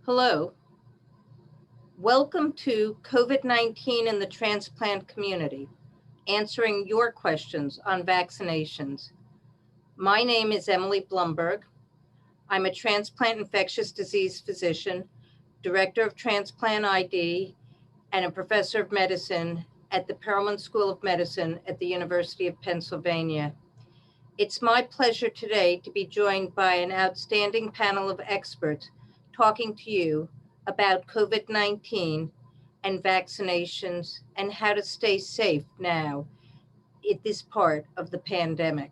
Hello. Welcome to COVID-19 in the transplant community, answering your questions on vaccinations. My name is Emily Blumberg. I'm a transplant infectious disease physician, director of Transplant ID, and a professor of medicine at the Perelman School of Medicine at the University of Pennsylvania. It's my pleasure today to be joined by an outstanding panel of experts talking to you about COVID-19 and vaccinations and how to stay safe now at this part of the pandemic.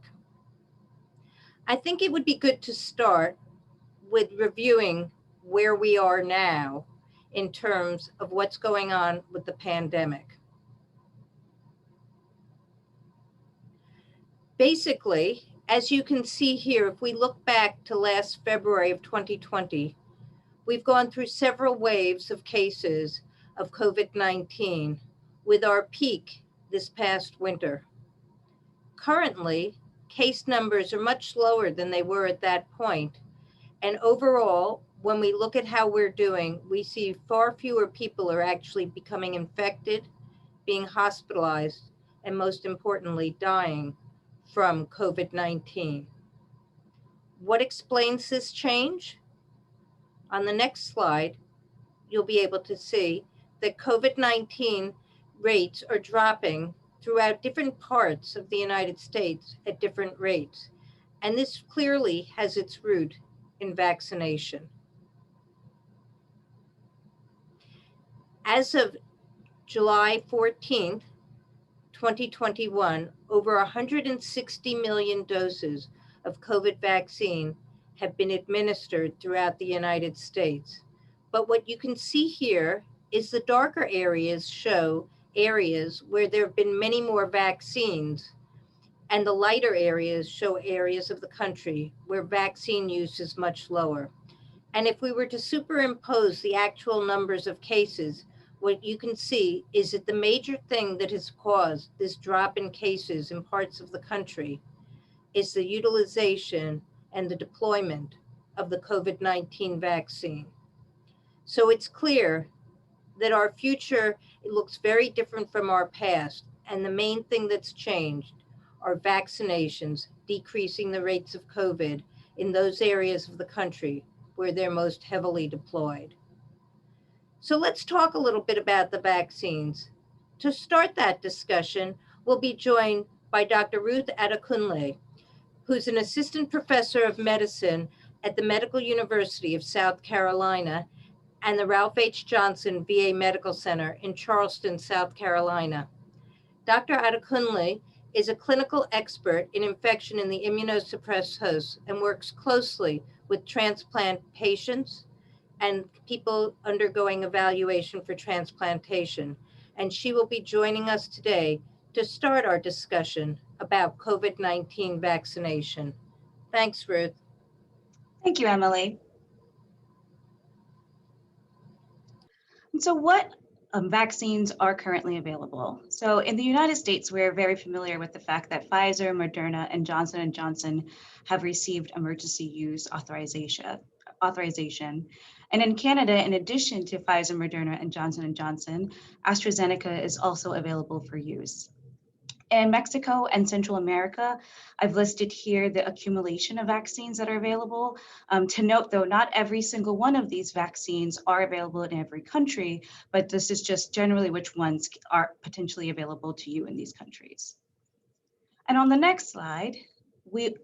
I think it would be good to start with reviewing where we are now in terms of what's going on with the pandemic. Basically, as you can see here, if we look back to last February of 2020, we've gone through several waves of cases of COVID-19 with our peak this past winter. Currently, case numbers are much lower than they were at that point. And overall, when we look at how we're doing, we see far fewer people are actually becoming infected, being hospitalized, and most importantly, dying from COVID-19. What explains this change? On the next slide, you'll be able to see that COVID-19 rates are dropping throughout different parts of the United States at different rates. And this clearly has its root in vaccination. As of July 14th, 2021, over 160 million doses of COVID vaccine have been administered throughout the United States. But what you can see here is the darker areas show areas where there have been many more vaccines, and the lighter areas show areas of the country where vaccine use is much lower. And if we were to superimpose the actual numbers of cases, what you can see is that the major thing that has caused this drop in cases in parts of the country is the utilization and the deployment of the COVID-19 vaccine. So it's clear that our future, it looks very different from our past. And the main thing that's changed are vaccinations, decreasing the rates of COVID in those areas of the country where they're most heavily deployed. So let's talk a little bit about the vaccines. To start that discussion, we'll be joined by Dr. Ruth Adekunle, who's an assistant professor of medicine at the Medical University of South Carolina and the Ralph H. Johnson VA Medical Center in Charleston, South Carolina. Dr. Adekunle is a clinical expert in infection in the immunosuppressed hosts and works closely with transplant patients and people undergoing evaluation for transplantation. And she will be joining us today to start our discussion about COVID-19 vaccination. Thanks, Ruth. Thank you, Emily. And so what vaccines are currently available? So in the United States, we're very familiar with the fact that Pfizer, Moderna, and Johnson & Johnson have received emergency use authorization. And in Canada, in addition to Pfizer, Moderna, and Johnson & Johnson, AstraZeneca is also available for use. In Mexico and Central America, I've listed here the accumulation of vaccines that are available. To note though, not every single one of these vaccines are available in every country, but this is just generally which ones are potentially available to you in these countries. And on the next slide,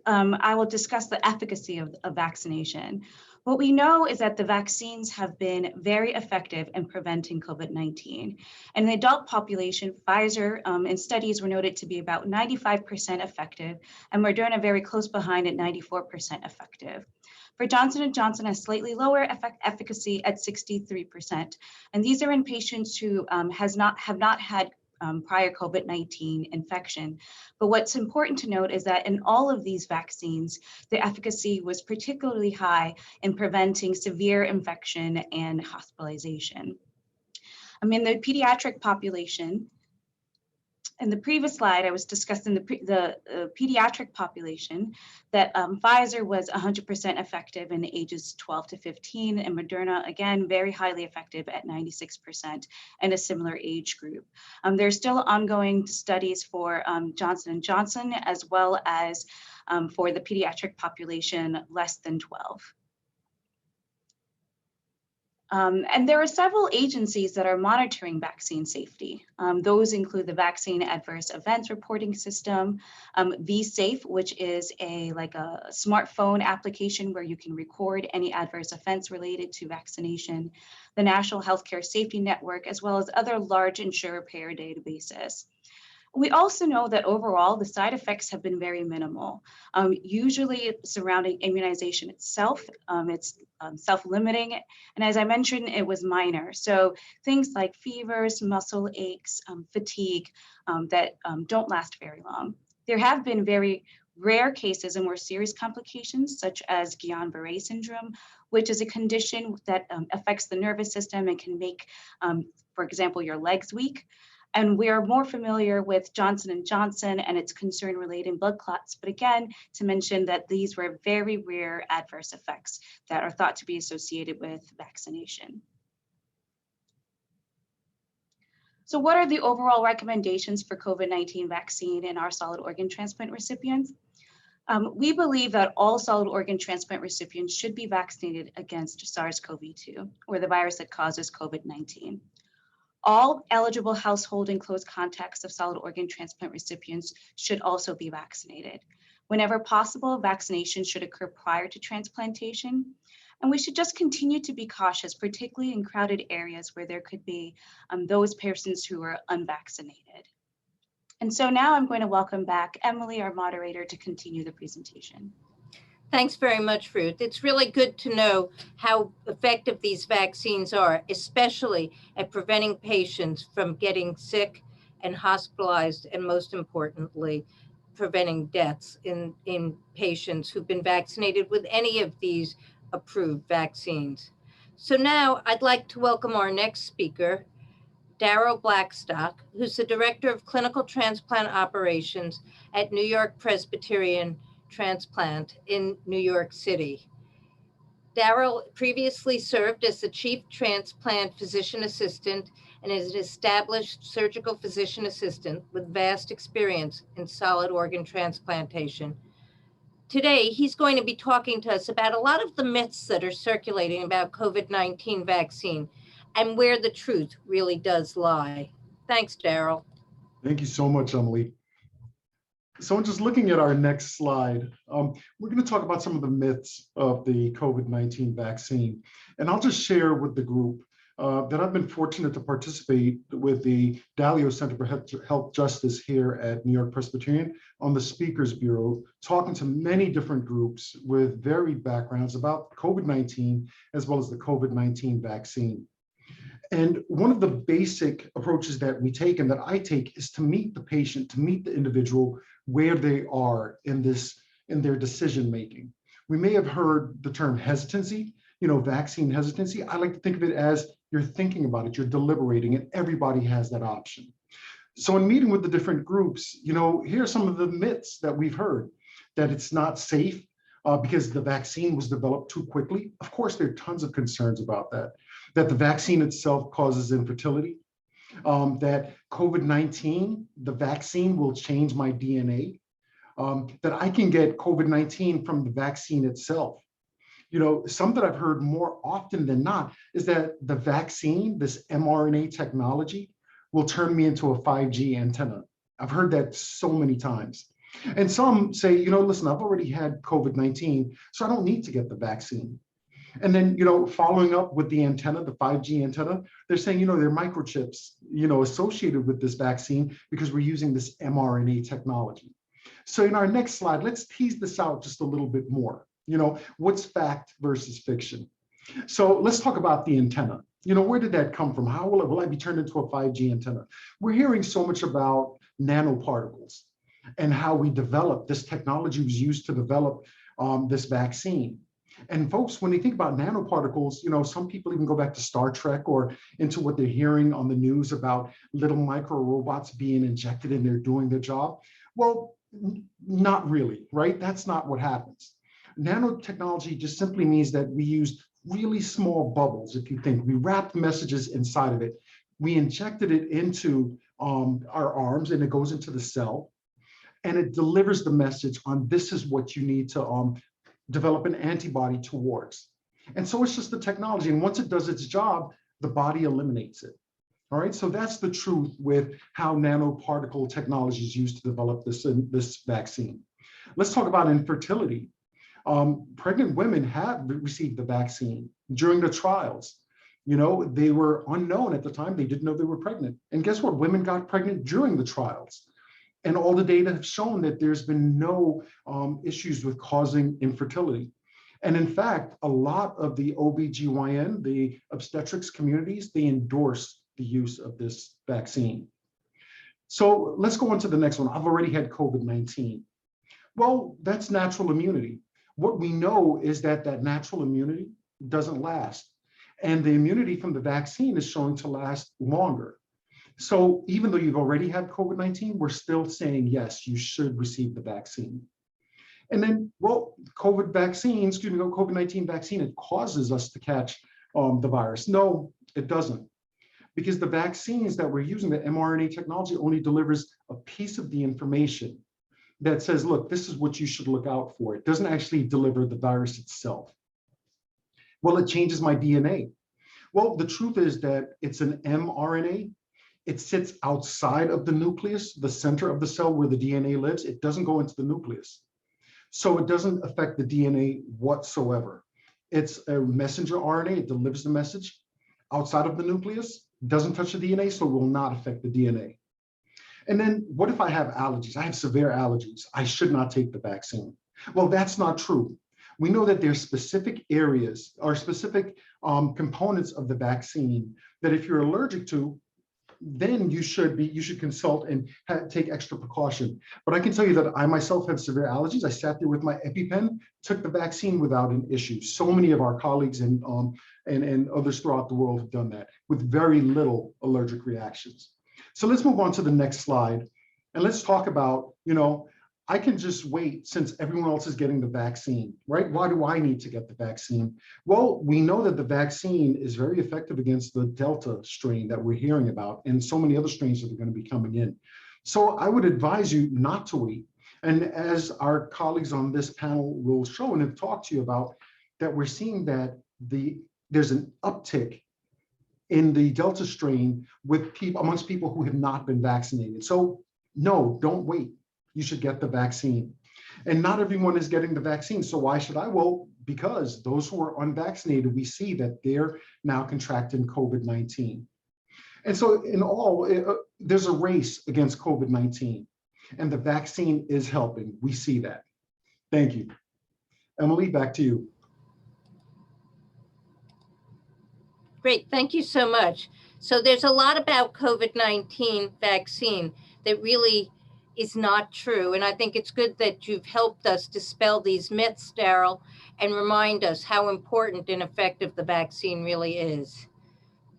I will discuss the efficacy of vaccination. What we know is that the vaccines have been very effective in preventing COVID-19. In the adult population, Pfizer in studies were noted to be about 95% effective, and Moderna very close behind at 94% effective. For Johnson & Johnson, a slightly lower efficacy at 63%. And these are in patients who have not had prior COVID-19 infection. But what's important to note is that in all of these vaccines, the efficacy was particularly high in preventing severe infection and hospitalization. In the pediatric population, In the previous slide, I was discussing the pediatric population, that Pfizer was 100% effective in the ages 12 to 15, and Moderna, again, very highly effective at 96% in a similar age group. There's still ongoing studies for Johnson & Johnson, as well as for the pediatric population less than 12. And there are several agencies that are monitoring vaccine safety. Those include the Vaccine Adverse Events Reporting System, vSafe, which is like a smartphone application where you can record any adverse events related to vaccination, the National Healthcare Safety Network, as well as other large insurer payer databases. We also know that overall, the side effects have been very minimal. Usually surrounding immunization itself, it's self-limiting. And as I mentioned, it was minor. So things like fevers, muscle aches, fatigue that don't last very long. There have been very rare cases and more serious complications, such as Guillain-Barré syndrome, which is a condition that affects the nervous system and can make, for example, your legs weak. And we are more familiar with Johnson & Johnson and its concern relating blood clots. But again, to mention that these were very rare adverse effects that are thought to be associated with vaccination. So what are the overall recommendations for COVID-19 vaccine in our solid organ transplant recipients? We believe that all solid organ transplant recipients should be vaccinated against SARS-CoV-2, or the virus that causes COVID-19. All eligible household and close contacts of solid organ transplant recipients should also be vaccinated. Whenever possible, vaccination should occur prior to transplantation. And we should just continue to be cautious, particularly in crowded areas where there could be those persons who are unvaccinated. And so now I'm going to welcome back Emily, our moderator, to continue the presentation. Thanks very much, Ruth. It's really good to know how effective these vaccines are, especially at preventing patients from getting sick and hospitalized, and most importantly, preventing deaths in patients who've been vaccinated with any of these approved vaccines. So now I'd like to welcome our next speaker, Daryle Blackstock, who's the Director of Clinical Transplant Operations at NewYork-Presbyterian Transplant in New York City. Daryle previously served as the Chief Transplant Physician Assistant and is an established surgical physician assistant with vast experience in solid organ transplantation. Today, he's going to be talking to us about a lot of the myths that are circulating about COVID-19 vaccine and where the truth really does lie. Thanks, Daryle. Thank you so much, Emily. So just looking at our next slide, we're going to talk about some of the myths of the COVID-19 vaccine. And I'll just share with the group that I've been fortunate to participate with the Daryle Center for Health Justice here at New York Presbyterian on the Speakers Bureau, talking to many different groups with varied backgrounds about COVID-19 as well as the COVID-19 vaccine. And one of the basic approaches that we take and that I take is to meet the patient, to meet the individual where they are in their decision making. We may have heard the term hesitancy, vaccine hesitancy. I like to think of it as you're thinking about it, you're deliberating, and everybody has that option. So in meeting with the different groups, here are some of the myths that we've heard, that it's not safe because the vaccine was developed too quickly. Of course, there are tons of concerns about that the vaccine itself causes infertility, that COVID-19, the vaccine will change my DNA, that I can get COVID-19 from the vaccine itself. Some that I've heard more often than not is that the vaccine, this mRNA technology, will turn me into a 5G antenna. I've heard that so many times. And some say, listen, I've already had COVID-19, so I don't need to get the vaccine. And then, following up with the antenna, the 5G antenna, they're saying, there are microchips, associated with this vaccine because we're using this mRNA technology. So in our next slide, let's tease this out just a little bit more. What's fact versus fiction? So let's talk about the antenna. Where did that come from? How will I be turned into a 5G antenna? We're hearing so much about nanoparticles and how we developed this technology was used to develop this vaccine. And folks, when they think about nanoparticles, some people even go back to Star Trek or into what they're hearing on the news about little micro robots being injected and they're doing their job. Well, not really, right? That's not what happens. Nanotechnology just simply means that we use really small bubbles. If you think, we wrapped messages inside of it, we injected it into our arms and it goes into the cell and it delivers the message on this is what you need to develop an antibody towards. And so it's just the technology. And once it does its job, the body eliminates it. All right, so that's the truth with how nanoparticle technology is used to develop this vaccine. Let's talk about infertility. Pregnant women have received the vaccine during the trials. They were unknown at the time. They didn't know they were pregnant. And guess what? Women got pregnant during the trials. And all the data have shown that there's been no issues with causing infertility. And in fact, a lot of the OBGYN, the obstetrics communities, they endorse the use of this vaccine. So let's go on to the next one. I've already had COVID-19. Well, that's natural immunity. What we know is that that natural immunity doesn't last. And the immunity from the vaccine is showing to last longer. So even though you've already had COVID-19, we're still saying, yes, you should receive the vaccine. And then, well, COVID-19 vaccine, it causes us to catch the virus. No, it doesn't. Because the vaccines that we're using, the mRNA technology, only delivers a piece of the information that says, look, this is what you should look out for. It doesn't actually deliver the virus itself. Well, it changes my DNA. Well, the truth is that it's an mRNA. It sits outside of the nucleus, the center of the cell where the DNA lives. It doesn't go into the nucleus. So it doesn't affect the DNA whatsoever. It's a messenger RNA. It delivers the message outside of the nucleus, doesn't touch the DNA, so it will not affect the DNA. And then what if I have allergies? I have severe allergies. I should not take the vaccine. Well, that's not true. We know that there's specific areas or specific components of the vaccine that if you're allergic to, then you should consult and take extra precaution. But I can tell you that I myself have severe allergies. I sat there with my EpiPen, took the vaccine without an issue. So many of our colleagues and others throughout the world have done that with very little allergic reactions. So let's move on to the next slide. And let's talk about, I can just wait since everyone else is getting the vaccine, right? Why do I need to get the vaccine? Well, we know that the vaccine is very effective against the Delta strain that we're hearing about and so many other strains that are going to be coming in. So I would advise you not to wait. And as our colleagues on this panel will show and have talked to you about, that we're seeing that there's an uptick in the Delta strain with amongst people who have not been vaccinated. So no, don't wait. You should get the vaccine. And not everyone is getting the vaccine. So why should I? Well, because those who are unvaccinated, we see that they're now contracting COVID-19. And so in all, there's a race against COVID-19 and the vaccine is helping. We see that. Thank you. Emily, back to you. Great, thank you so much. So there's a lot about COVID-19 vaccine that really is not true. And I think it's good that you've helped us dispel these myths, Daryle, and remind us how important and effective the vaccine really is.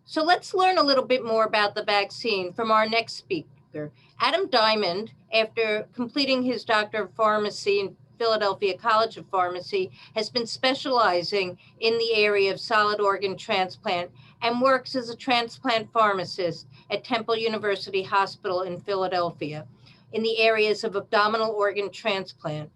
So let's learn a little bit more about the vaccine from our next speaker. Adam Diamond, after completing his Doctor of Pharmacy in Philadelphia College of Pharmacy, has been specializing in the area of solid organ transplant and works as a transplant pharmacist at Temple University Hospital in Philadelphia in the areas of abdominal organ transplant.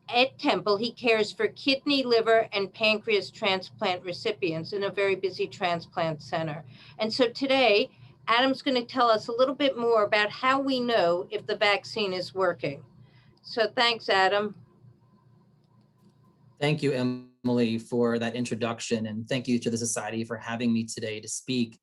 At Temple, he cares for kidney, liver, and pancreas transplant recipients in a very busy transplant center. And so today, Adam's going to tell us a little bit more about how we know if the vaccine is working. So thanks, Adam. Thank you, Emily, for that introduction, and thank you to the Society for having me today to speak.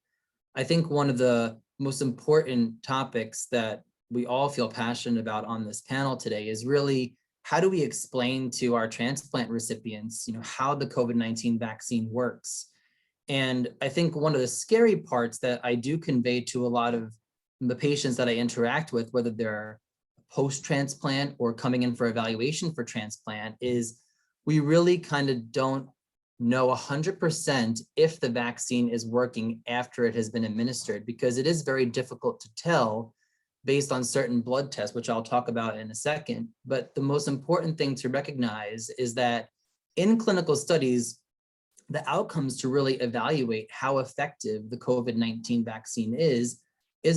I think one of the most important topics that we all feel passionate about on this panel today is really how do we explain to our transplant recipients, how the COVID-19 vaccine works. And I think one of the scary parts that I do convey to a lot of the patients that I interact with, whether they're post-transplant or coming in for evaluation for transplant, is we really kind of don't know 100% if the vaccine is working after it has been administered, because it is very difficult to tell based on certain blood tests, which I'll talk about in a second. But the most important thing to recognize is that in clinical studies, the outcomes to really evaluate how effective the COVID-19 vaccine is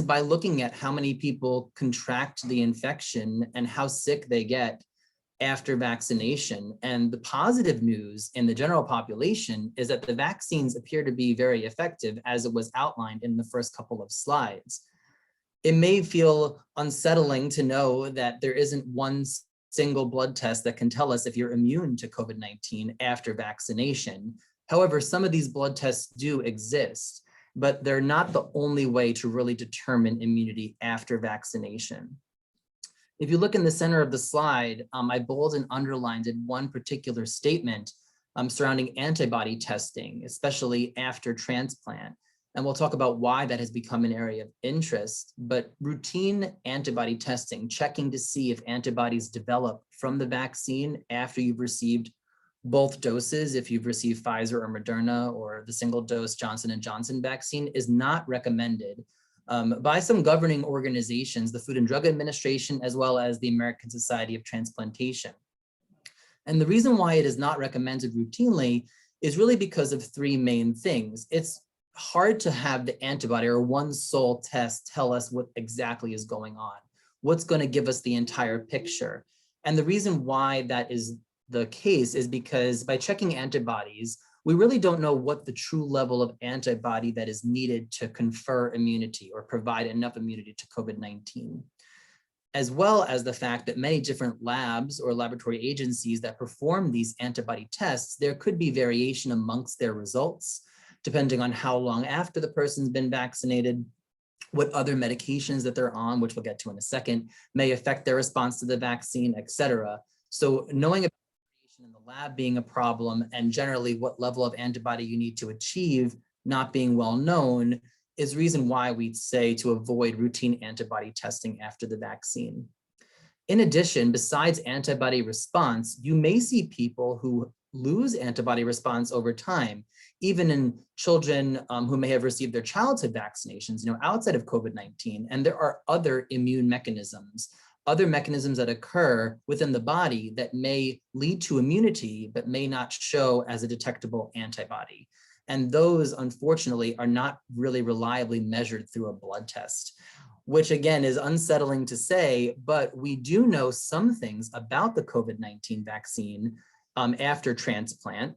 by looking at how many people contract the infection and how sick they get after vaccination. And the positive news in the general population is that the vaccines appear to be very effective, as it was outlined in the first couple of slides. It may feel unsettling to know that there isn't one single blood test that can tell us if you're immune to COVID-19 after vaccination. However, some of these blood tests do exist, but they're not the only way to really determine immunity after vaccination. If you look in the center of the slide, I bold and underlined in one particular statement surrounding antibody testing, especially after transplant. And we'll talk about why that has become an area of interest. But routine antibody testing, checking to see if antibodies develop from the vaccine after you've received both doses, if you've received Pfizer or Moderna or the single dose Johnson & Johnson vaccine, is not recommended by some governing organizations, the Food and Drug Administration, as well as the American Society of Transplantation. And the reason why it is not recommended routinely is really because of three main things. It's hard to have the antibody or one sole test tell us what exactly is going on, what's going to give us the entire picture. And the reason why that is the case is because by checking antibodies, we really don't know what the true level of antibody that is needed to confer immunity or provide enough immunity to COVID-19, as well as the fact that many different labs or laboratory agencies that perform these antibody tests, there could be variation amongst their results, depending on how long after the person's been vaccinated, what other medications that they're on, which we'll get to in a second, may affect their response to the vaccine, et cetera. So knowing about in the lab being a problem and generally what level of antibody you need to achieve not being well known is reason why we'd say to avoid routine antibody testing after the vaccine. In addition, besides antibody response, you may see people who lose antibody response over time, even in children who may have received their childhood vaccinations, outside of COVID-19. And there are other immune mechanisms, other mechanisms that occur within the body that may lead to immunity, but may not show as a detectable antibody. And those, unfortunately, are not really reliably measured through a blood test, which again is unsettling to say, but we do know some things about the COVID-19 vaccine after transplant.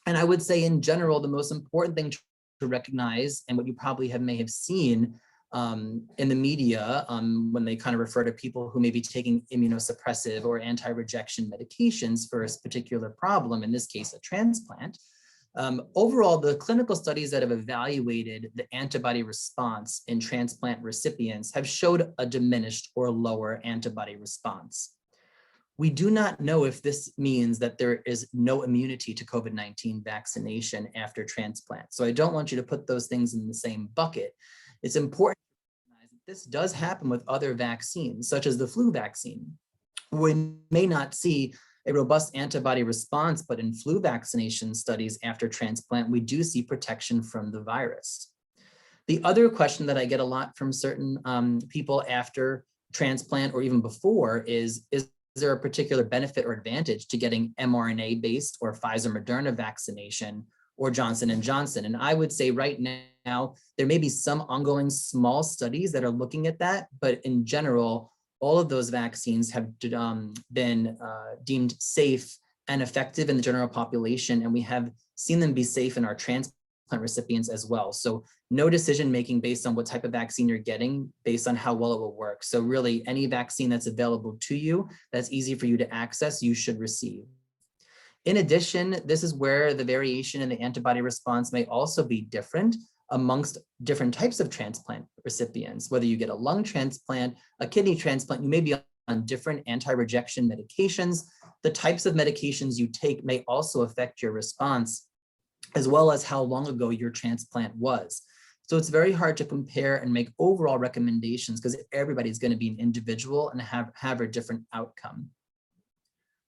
And I would say in general, the most important thing to recognize, and what you probably may have seen in the media when they kind of refer to people who may be taking immunosuppressive or anti-rejection medications for a particular problem, in this case, a transplant. Overall, the clinical studies that have evaluated the antibody response in transplant recipients have showed a diminished or lower antibody response. We do not know if this means that there is no immunity to COVID-19 vaccination after transplant. So I don't want you to put those things in the same bucket. It's important to recognize that this does happen with other vaccines, such as the flu vaccine. We may not see a robust antibody response, but in flu vaccination studies after transplant, we do see protection from the virus. The other question that I get a lot from certain people after transplant or even before is there a particular benefit or advantage to getting mRNA-based or Pfizer Moderna vaccination or Johnson & Johnson? And I would say right now, there may be some ongoing small studies that are looking at that, but in general, all of those vaccines have been deemed safe and effective in the general population, and we have seen them be safe in our transplant recipients as well. So no decision making based on what type of vaccine you're getting based on how well it will work. So really any vaccine that's available to you, that's easy for you to access, you should receive. In addition, this is where the variation in the antibody response may also be different amongst different types of transplant recipients. Whether you get a lung transplant, a kidney transplant, you may be on different anti-rejection medications. The types of medications you take may also affect your response, as well as how long ago your transplant was. So it's very hard to compare and make overall recommendations because everybody's going to be an individual and have a different outcome.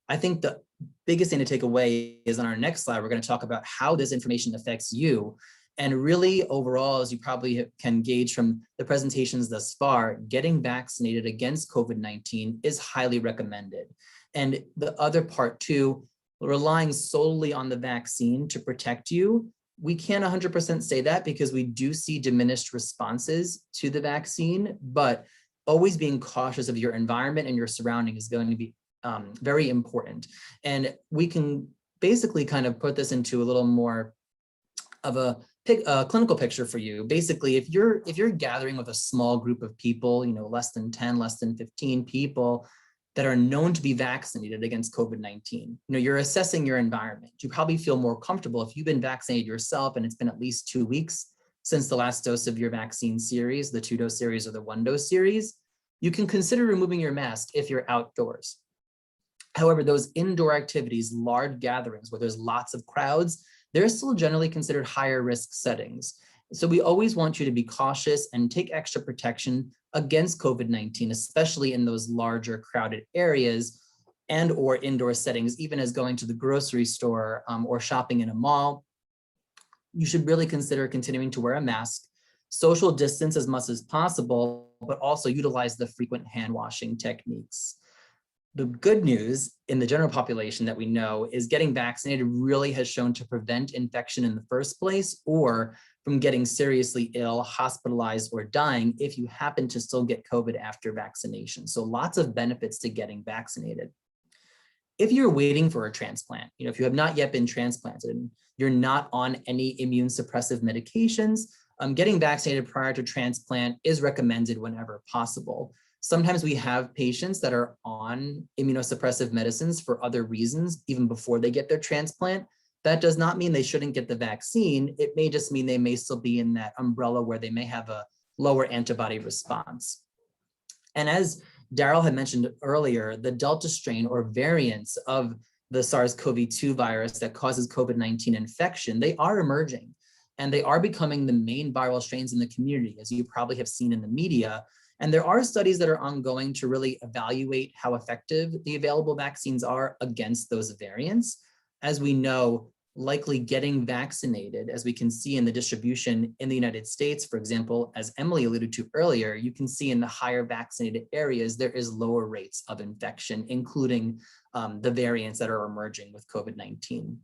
I think the biggest thing to take away is on our next slide, we're going to talk about how this information affects you. And really overall, as you probably can gauge from the presentations thus far, getting vaccinated against COVID-19 is highly recommended. And the other part too, relying solely on the vaccine to protect you, we can't 100% say that because we do see diminished responses to the vaccine, but always being cautious of your environment and your surrounding is going to be very important. And we can basically kind of put this into a little more of a clinical picture for you. Basically, if you're gathering with a small group of people, less than 10, less than 15 people that are known to be vaccinated against COVID-19, you're assessing your environment. You probably feel more comfortable if you've been vaccinated yourself and it's been at least 2 weeks since the last dose of your vaccine series, the 2-dose series or the 1-dose series. You can consider removing your mask if you're outdoors. However, those indoor activities, large gatherings where there's lots of crowds, they're still generally considered higher risk settings. So we always want you to be cautious and take extra protection against COVID-19, especially in those larger crowded areas and or indoor settings, even as going to the grocery store or shopping in a mall. You should really consider continuing to wear a mask, social distance as much as possible, but also utilize the frequent hand washing techniques. The good news in the general population that we know is getting vaccinated really has shown to prevent infection in the first place or from getting seriously ill, hospitalized, or dying if you happen to still get COVID after vaccination. So lots of benefits to getting vaccinated. If you're waiting for a transplant, if you have not yet been transplanted and you're not on any immune suppressive medications, getting vaccinated prior to transplant is recommended whenever possible. Sometimes we have patients that are on immunosuppressive medicines for other reasons, even before they get their transplant. That does not mean they shouldn't get the vaccine. It may just mean they may still be in that umbrella where they may have a lower antibody response. And as Daryle had mentioned earlier, the Delta strain or variants of the SARS-CoV-2 virus that causes COVID-19 infection, they are emerging and they are becoming the main viral strains in the community, as you probably have seen in the media. And there are studies that are ongoing to really evaluate how effective the available vaccines are against those variants. As we know, likely getting vaccinated, as we can see in the distribution in the United States, for example, as Emily alluded to earlier, you can see in the higher vaccinated areas, there is lower rates of infection, including the variants that are emerging with COVID-19.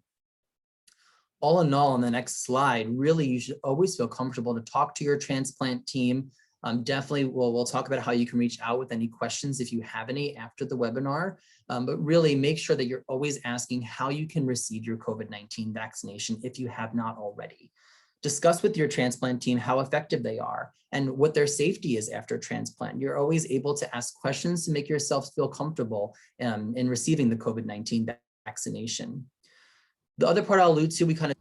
All in all, on the next slide, really, you should always feel comfortable to talk to your transplant team. Definitely, we'll talk about how you can reach out with any questions if you have any after the webinar, but really make sure that you're always asking how you can receive your COVID-19 vaccination if you have not already. Discuss with your transplant team how effective they are and what their safety is after transplant. You're always able to ask questions to make yourself feel comfortable in receiving the COVID-19 vaccination. The other part I'll allude to, we kind of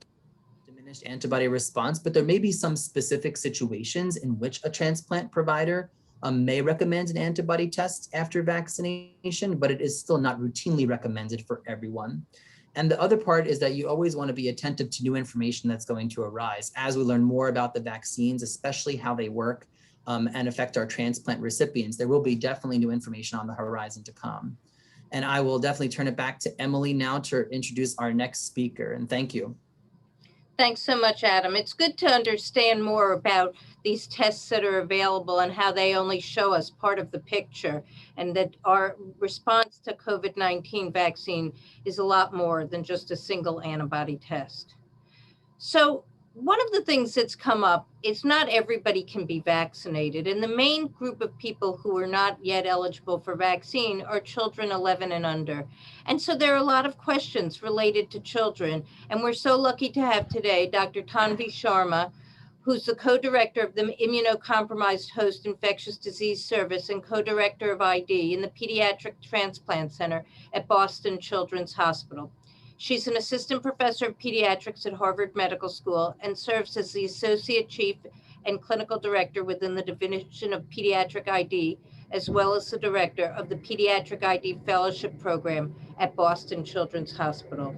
diminished antibody response, but there may be some specific situations in which a transplant provider may recommend an antibody test after vaccination, but it is still not routinely recommended for everyone. And the other part is that you always want to be attentive to new information that's going to arise as we learn more about the vaccines, especially how they work and affect our transplant recipients. There will be definitely new information on the horizon to come. And I will definitely turn it back to Emily now to introduce our next speaker, and thank you. Thanks so much, Adam. It's good to understand more about these tests that are available and how they only show us part of the picture, and that our response to COVID-19 vaccine is a lot more than just a single antibody test. So one of the things that's come up is not everybody can be vaccinated, and the main group of people who are not yet eligible for vaccine are children 11 and under. And so there are a lot of questions related to children, and we're so lucky to have today Dr. Tanvi Sharma, who's the co-director of the Immunocompromised Host Infectious Disease Service and co-director of ID in the Pediatric Transplant Center at Boston Children's Hospital. She's an assistant professor of pediatrics at Harvard Medical School and serves as the associate chief and clinical director within the Division of Pediatric ID, as well as the director of the Pediatric ID Fellowship Program at Boston Children's Hospital.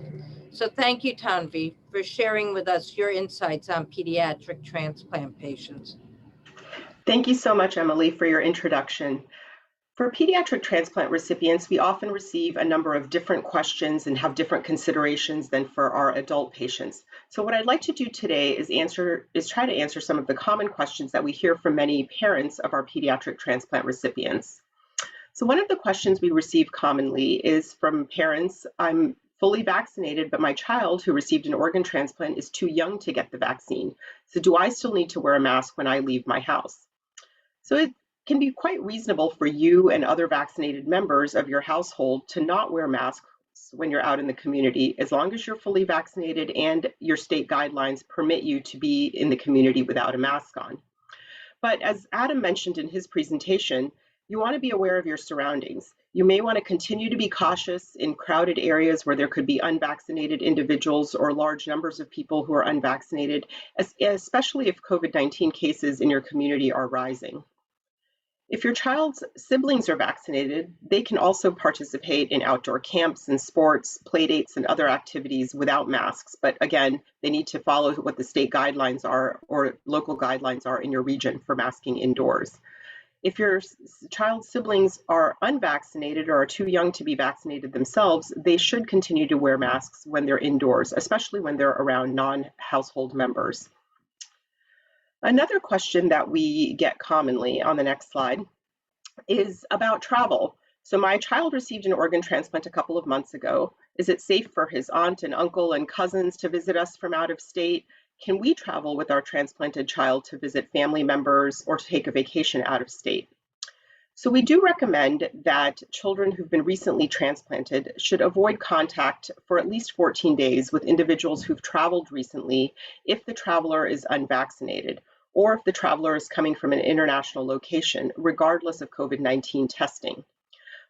So thank you, Tanvi, for sharing with us your insights on pediatric transplant patients. Thank you so much, Emily, for your introduction. For pediatric transplant recipients, we often receive a number of different questions and have different considerations than for our adult patients. So what I'd like to do today is try to answer some of the common questions that we hear from many parents of our pediatric transplant recipients. So one of the questions we receive commonly is from parents: I'm fully vaccinated, but my child who received an organ transplant is too young to get the vaccine. So do I still need to wear a mask when I leave my house? So it can be quite reasonable for you and other vaccinated members of your household to not wear masks when you're out in the community, as long as you're fully vaccinated and your state guidelines permit you to be in the community without a mask on. But as Adam mentioned in his presentation, you want to be aware of your surroundings. You may want to continue to be cautious in crowded areas where there could be unvaccinated individuals or large numbers of people who are unvaccinated, especially if COVID-19 cases in your community are rising. If your child's siblings are vaccinated, they can also participate in outdoor camps and sports, play dates, and other activities without masks. But again, they need to follow what the state guidelines are or local guidelines are in your region for masking indoors. If your child's siblings are unvaccinated or are too young to be vaccinated themselves, they should continue to wear masks when they're indoors, especially when they're around non-household members. Another question that we get commonly on the next slide is about travel. So my child received an organ transplant a couple of months ago. Is it safe for his aunt and uncle and cousins to visit us from out of state? Can we travel with our transplanted child to visit family members or to take a vacation out of state? So we do recommend that children who've been recently transplanted should avoid contact for at least 14 days with individuals who've traveled recently if the traveler is unvaccinated, or if the traveler is coming from an international location, regardless of COVID-19 testing.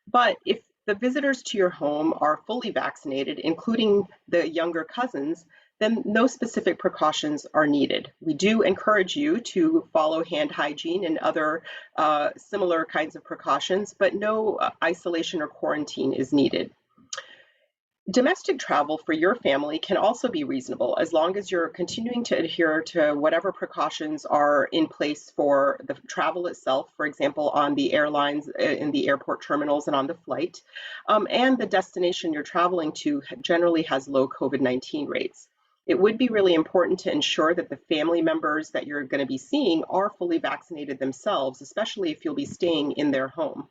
But if the visitors to your home are fully vaccinated, including the younger cousins, then no specific precautions are needed. We do encourage you to follow hand hygiene and other similar kinds of precautions, but no isolation or quarantine is needed. Domestic travel for your family can also be reasonable as long as you're continuing to adhere to whatever precautions are in place for the travel itself, for example, on the airlines, in the airport terminals and on the flight, and the destination you're traveling to generally has low COVID-19 rates. It would be really important to ensure that the family members that you're going to be seeing are fully vaccinated themselves, especially if you'll be staying in their home.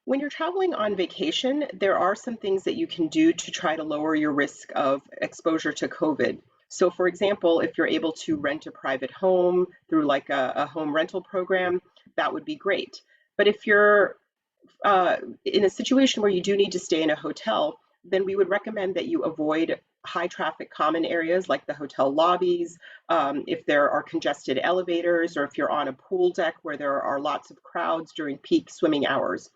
When you're traveling on vacation, there are some things that you can do to try to lower your risk of exposure to COVID. So for example, if you're able to rent a private home through like a home rental program, that would be great. But if you're in a situation where you do need to stay in a hotel, then we would recommend that you avoid high traffic common areas like the hotel lobbies, if there are congested elevators, or if you're on a pool deck where there are lots of crowds during peak swimming hours.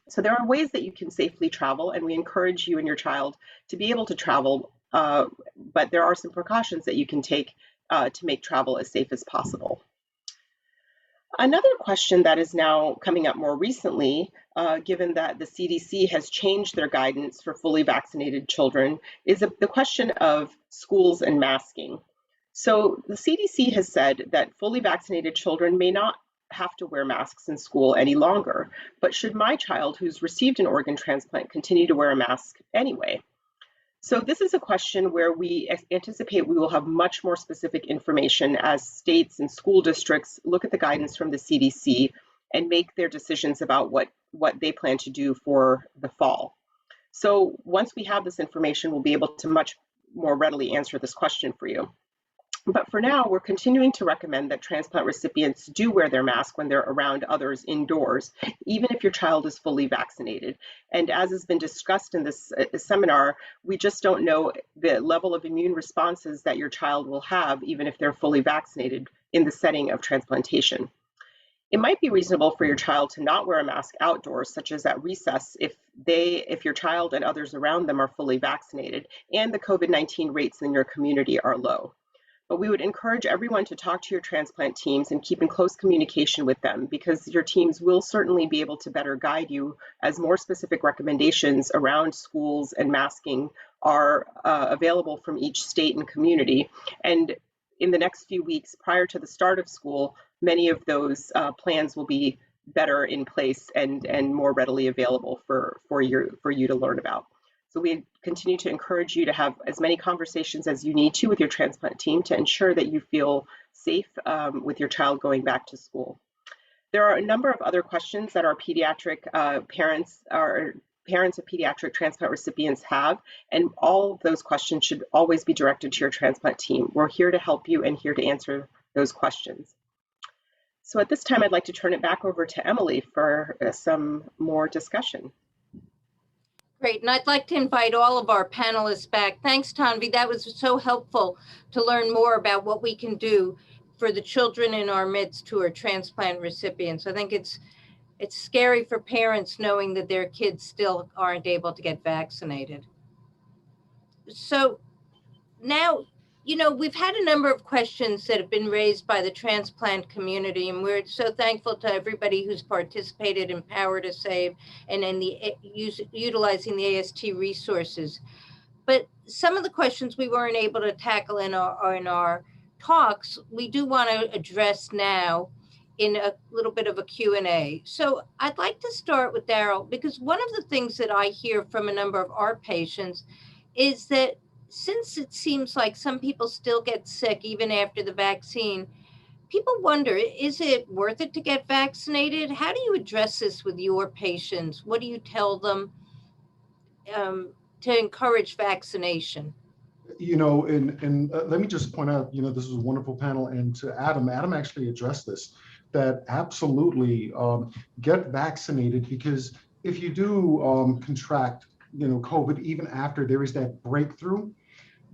So there are ways that you can safely travel, and we encourage you and your child to be able to travel, but there are some precautions that you can take to make travel as safe as possible. Another question that is now coming up more recently, given that the CDC has changed their guidance for fully vaccinated children, is the question of schools and masking. So the CDC has said that fully vaccinated children may not have to wear masks in school any longer, but should my child who's received an organ transplant continue to wear a mask anyway? So this is a question where we anticipate we will have much more specific information as states and school districts look at the guidance from the CDC and make their decisions about what they plan to do for the fall. So once we have this information, we'll be able to much more readily answer this question for you. But for now, we're continuing to recommend that transplant recipients do wear their mask when they're around others indoors, even if your child is fully vaccinated. And as has been discussed in this seminar, we just don't know the level of immune responses that your child will have, even if they're fully vaccinated in the setting of transplantation. It might be reasonable for your child to not wear a mask outdoors, such as at recess, if your child and others around them are fully vaccinated and the COVID-19 rates in your community are low. But we would encourage everyone to talk to your transplant teams and keep in close communication with them, because your teams will certainly be able to better guide you as more specific recommendations around schools and masking are available from each state and community. And in the next few weeks prior to the start of school, many of those plans will be better in place and more readily available for you to learn about. So we continue to encourage you to have as many conversations as you need to with your transplant team to ensure that you feel safe with your child going back to school. There are a number of other questions that our pediatric parents of pediatric transplant recipients have, and all of those questions should always be directed to your transplant team. We're here to help you and here to answer those questions. So at this time, I'd like to turn it back over to Emily for some more discussion. Great, and I'd like to invite all of our panelists back. Thanks, Tanvi. That was so helpful to learn more about what we can do for the children in our midst who are transplant recipients. I think it's scary for parents knowing that their kids still aren't able to get vaccinated. So now, you know, we've had a number of questions that have been raised by the transplant community, and we're so thankful to everybody who's participated in Power2Save and in the utilizing the AST resources. But some of the questions we weren't able to tackle in our talks, we do want to address now in a little bit of a Q&A. So I'd like to start with Daryle, because one of the things that I hear from a number of our patients is that since it seems like some people still get sick even after the vaccine, people wonder, is it worth it to get vaccinated? How do you address this with your patients? What do you tell them to encourage vaccination? You know, and let me just point out, you know, this is a wonderful panel, and to Adam actually addressed this, that absolutely get vaccinated, because if you do contract, you know, COVID, even after there is that breakthrough,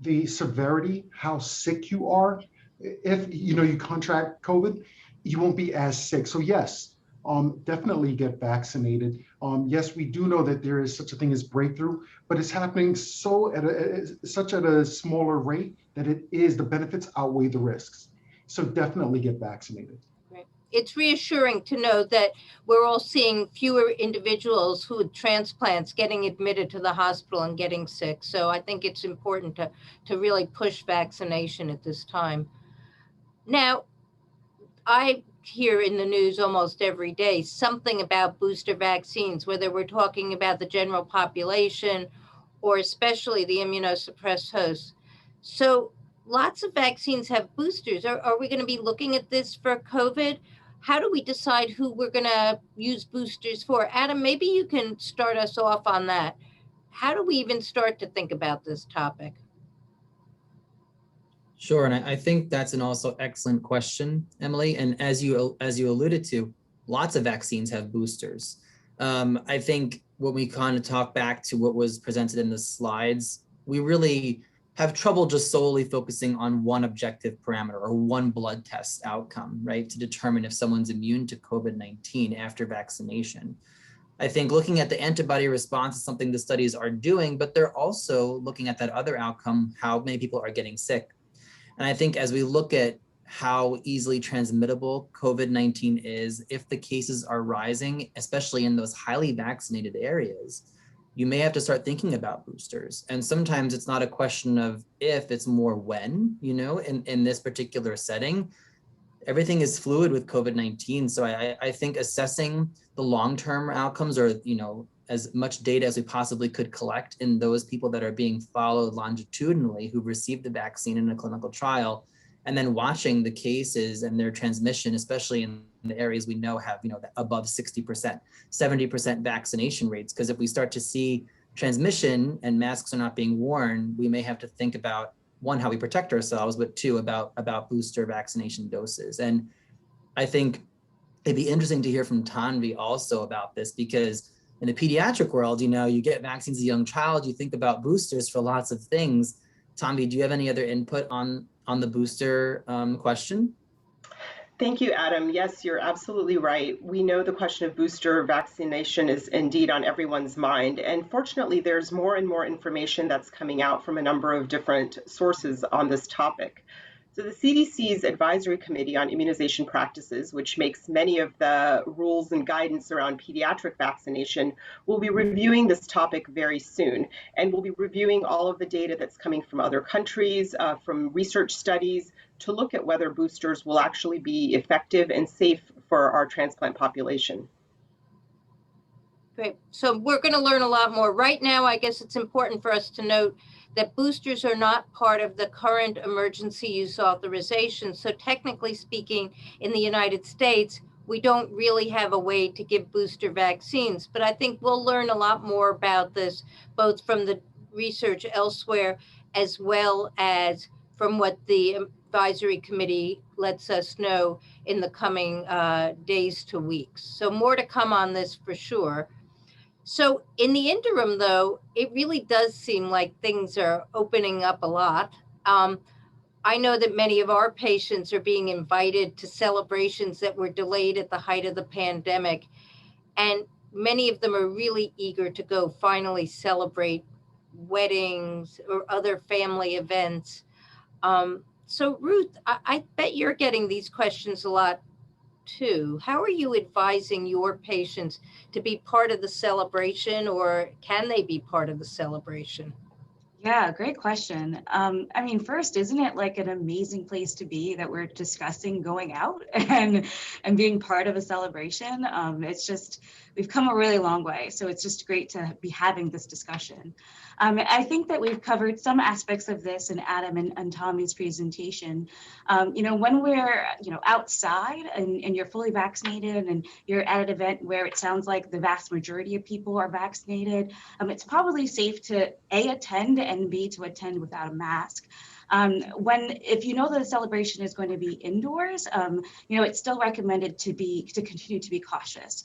the severity, how sick you are, if, you know, you contract COVID, you won't be as sick. So yes, definitely get vaccinated. Yes, we do know that there is such a thing as breakthrough, but it's happening so at a smaller rate that the benefits outweigh the risks. So definitely get vaccinated. It's reassuring to know that we're all seeing fewer individuals who had transplants getting admitted to the hospital and getting sick. So I think it's important to really push vaccination at this time. Now, I hear in the news almost every day something about booster vaccines, whether we're talking about the general population or especially the immunosuppressed hosts. So lots of vaccines have boosters. Are we going to be looking at this for COVID? How do we decide who we're going to use boosters for? Adam, maybe you can start us off on that. How do we even start to think about this topic? Sure, and I think that's an also excellent question, Emily. And as you alluded to, lots of vaccines have boosters. I think when we kind of talk back to what was presented in the slides, we really have trouble just solely focusing on one objective parameter or one blood test outcome, right, to determine if someone's immune to COVID-19 after vaccination. I think looking at the antibody response is something the studies are doing, but they're also looking at that other outcome, how many people are getting sick. And I think as we look at how easily transmittable COVID-19 is, if the cases are rising, especially in those highly vaccinated areas, you may have to start thinking about boosters. And sometimes it's not a question of if, it's more when, you know, in this particular setting. Everything is fluid with COVID-19. So I think assessing the long-term outcomes, or, you know, as much data as we possibly could collect in those people that are being followed longitudinally who received the vaccine in a clinical trial, and then watching the cases and their transmission, especially in the areas we know have, you know, above 60%, 70% vaccination rates. Because if we start to see transmission and masks are not being worn, we may have to think about, one, how we protect ourselves, but two, about booster vaccination doses. And I think it'd be interesting to hear from Tanvi also about this, because in the pediatric world, you know, you get vaccines as a young child, you think about boosters for lots of things. Tanvi, do you have any other input on the booster question? Thank you, Adam. Yes, you're absolutely right. We know the question of booster vaccination is indeed on everyone's mind. And fortunately, there's more and more information that's coming out from a number of different sources on this topic. So the CDC's Advisory Committee on Immunization Practices, which makes many of the rules and guidance around pediatric vaccination, will be reviewing this topic very soon. And we'll be reviewing all of the data that's coming from other countries, from research studies, to look at whether boosters will actually be effective and safe for our transplant population. Great. So we're going to learn a lot more. Right now, I guess it's important for us to note that boosters are not part of the current emergency use authorization. So technically speaking, in the United States, we don't really have a way to give booster vaccines. But I think we'll learn a lot more about this, both from the research elsewhere, as well as from what the advisory committee lets us know in the coming days to weeks. So more to come on this for sure. So in the interim, though, it really does seem like things are opening up a lot. I know that many of our patients are being invited to celebrations that were delayed at the height of the pandemic, and many of them are really eager to go finally celebrate weddings or other family events. So Ruth, I bet you're getting these questions a lot too. How are you advising your patients to be part of the celebration, or can they be part of the celebration? Yeah, great question. I mean, first, isn't it like an amazing place to be that we're discussing going out and being part of a celebration? It's just, we've come a really long way. So it's just great to be having this discussion. I think that we've covered some aspects of this in Adam and Tommy's presentation. When we're, outside and you're fully vaccinated and you're at an event where it sounds like the vast majority of people are vaccinated, it's probably safe to A, attend, and B, to attend without a mask. If you know that the celebration is going to be indoors, it's still recommended to continue to be cautious,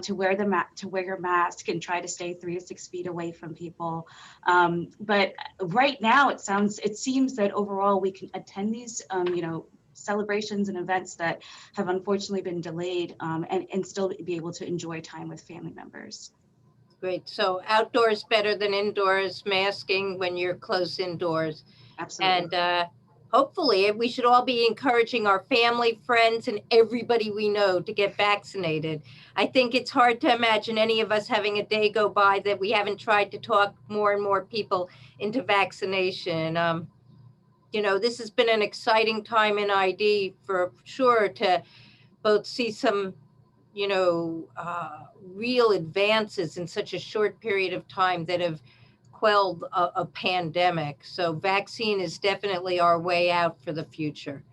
to wear your mask and try to stay 3 to 6 feet away from people. But right now, it seems that overall we can attend these, celebrations and events that have unfortunately been delayed, and still be able to enjoy time with family members. Great. So outdoors better than indoors, masking when you're close indoors. Absolutely. And hopefully we should all be encouraging our family, friends, and everybody we know to get vaccinated. I think it's hard to imagine any of us having a day go by that we haven't tried to talk more and more people into vaccination. This has been an exciting time in ID for sure to both see some real advances in such a short period of time that have quelled a pandemic. So vaccine is definitely our way out for the future.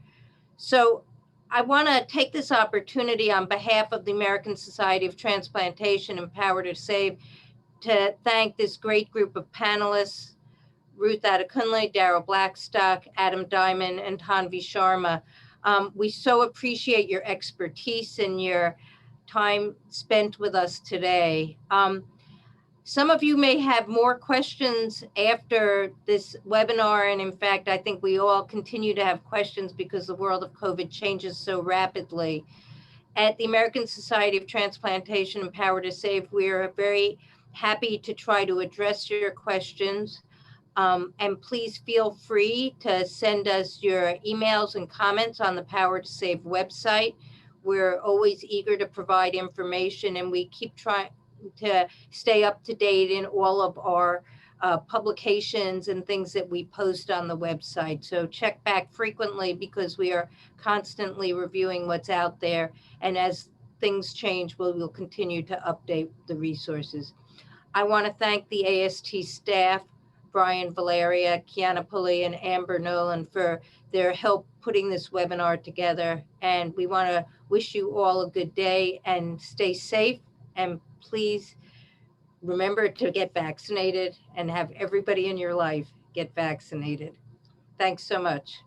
So I want to take this opportunity on behalf of the American Society of Transplantation and Power2Save to thank this great group of panelists, Ruth Adekunle, Daryle Blackstock, Adam Diamond, and Tanvi Sharma. We so appreciate your expertise and your time spent with us today. Some of you may have more questions after this webinar, and in fact, I think we all continue to have questions because the world of COVID changes so rapidly. At the American Society of Transplantation and Power2Save, we are very happy to try to address your questions. And please feel free to send us your emails and comments on the Power2Save website. We're always eager to provide information, and we keep trying to stay up to date in all of our publications and things that we post on the website. So check back frequently because we are constantly reviewing what's out there. And as things change, we'll continue to update the resources. I want to thank the AST staff, Brian Valeria, Kiana Pulley, and Amber Nolan for their help putting this webinar together. And we want to wish you all a good day and stay safe. And please remember to get vaccinated and have everybody in your life get vaccinated. Thanks so much.